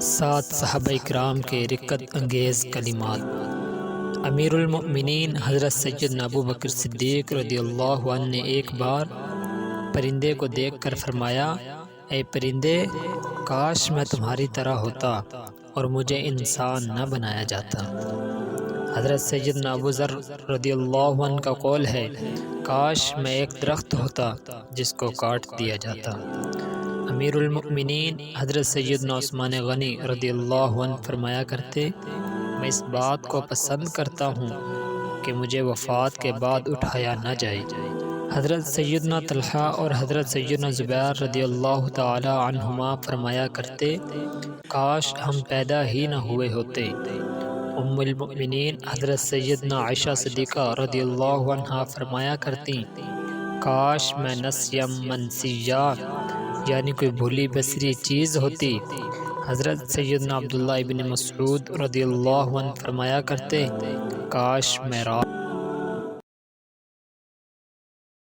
سات صحابہ اکرام کے رقت انگیز کلمات۔ امیر المؤمنین حضرت سیدنا ابو بکر صدیق رضی اللہ عنہ نے ایک بار پرندے کو دیکھ کر فرمایا، اے پرندے، کاش میں تمہاری طرح ہوتا اور مجھے انسان نہ بنایا جاتا۔ حضرت سیدنا ابو ذر رضی اللہ عنہ کا قول ہے، کاش میں ایک درخت ہوتا جس کو کاٹ دیا جاتا۔ امیر المؤمنین حضرت سیدنا عثمان غنی رضی اللہ عنہ فرمایا کرتے، میں اس بات کو پسند کرتا ہوں کہ مجھے وفات کے بعد اٹھایا نہ جائے۔ حضرت سیدنا طلحہ اور حضرت سیدنا زبیر رضی اللہ تعالی عنہما فرمایا کرتے، کاش ہم پیدا ہی نہ ہوئے ہوتے۔ ام المؤمنین حضرت سیدنا عائشہ صدیقہ رضی اللہ عنہا فرمایا کرتی، کاش میں نسیم منسیہ یعنی کوئی بھولی بسری چیز ہوتی۔ حضرت سیدنا عبداللہ ابن مسعود رضی اللہ عنہ فرمایا کرتے، کاش میں رات